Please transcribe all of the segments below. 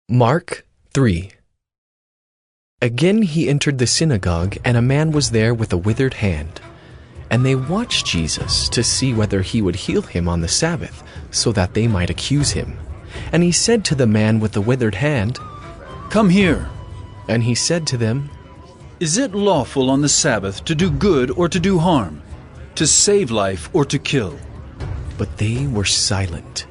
Mark 3. Again he entered the synagogue, and a man was there with a withered hand. And they watched Jesus to see whether he would heal him on the Sabbath, so that they might accuse him. And he said to the man with the withered hand, "Come here." And he said to them, "Is it lawful on the Sabbath to do good or to do harm, to save life or to kill?" But they were silent.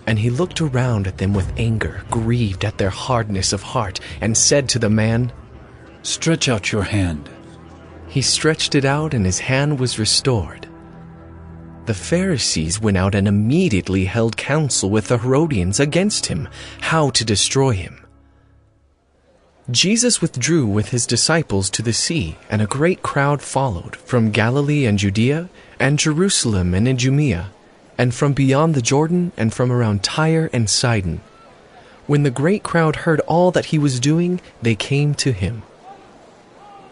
And he looked around at them with anger, grieved at their hardness of heart, and said to the man, "Stretch out your hand." He stretched it out, and his hand was restored. The Pharisees went out and immediately held counsel with the Herodians against him, how to destroy him. Jesus withdrew with his disciples to the sea, and a great crowd followed, from Galilee and Judea, and Jerusalem and Idumea, and from beyond the Jordan, and from around Tyre and Sidon. When the great crowd heard all that he was doing, they came to him.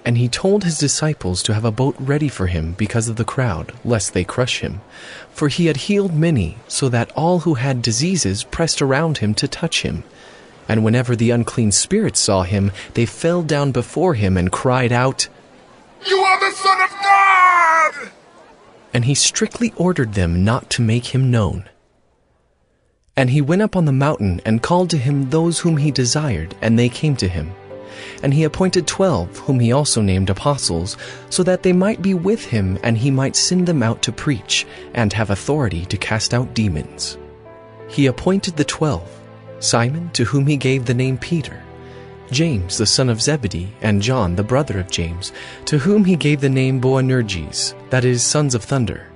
And he told his disciples to have a boat ready for him because of the crowd, lest they crush him. For he had healed many, so that all who had diseases pressed around him to touch him. And whenever the unclean spirits saw him, they fell down before him and cried out, "You are the Son of God!" And he strictly ordered them not to make him known. And he went up on the mountain and called to him those whom he desired, and they came to him. And he appointed 12, whom he also named apostles, so that they might be with him, and he might send them out to preach, and have authority to cast out demons. He appointed the 12, Simon, to whom he gave the name Peter, James the son of Zebedee, and John the brother of James, to whom he gave the name Boanerges, that is, sons of thunder,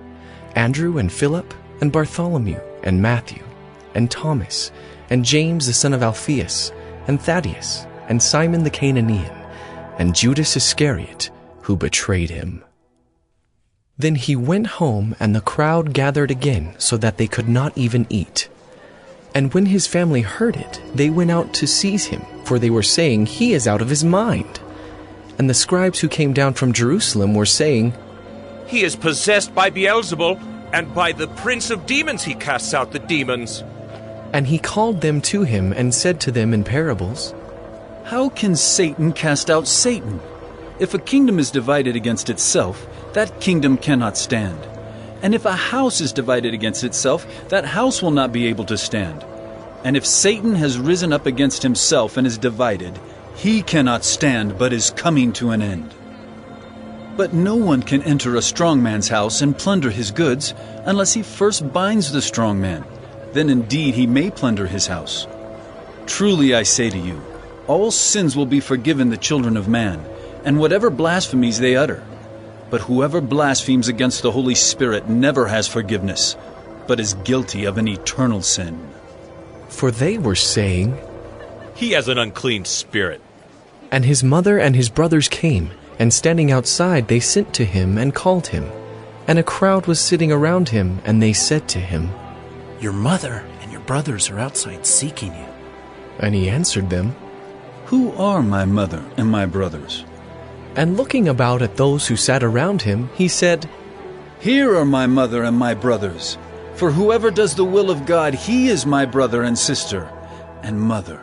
Andrew and Philip, and Bartholomew, and Matthew, and Thomas, and James the son of Alphaeus, and Thaddeus, and Simon the Cananean, and Judas Iscariot, who betrayed him. Then he went home, and the crowd gathered again, so that they could not even eat. And when his family heard it, they went out to seize him, for they were saying, "He is out of his mind." And the scribes who came down from Jerusalem were saying, "He is possessed by Beelzebul, and by the prince of demons he casts out the demons." And he called them to him and said to them in parables, "How can Satan cast out Satan? If a kingdom is divided against itself, that kingdom cannot stand. And if a house is divided against itself, that house will not be able to stand. And if Satan has risen up against himself and is divided, he cannot stand, but is coming to an end. But no one can enter a strong man's house and plunder his goods, unless he first binds the strong man. Then indeed he may plunder his house. Truly I say to you, all sins will be forgiven the children of man, and whatever blasphemies they utter. But whoever blasphemes against the Holy Spirit never has forgiveness, but is guilty of an eternal sin." For they were saying, "He has an unclean spirit." And his mother and his brothers came, and standing outside they sent to him and called him. And a crowd was sitting around him, and they said to him, "Your mother and your brothers are outside seeking you." And he answered them, "Who are my mother and my brothers?" And looking about at those who sat around him, he said, "Here are my mother and my brothers. For whoever does the will of God, he is my brother and sister and mother."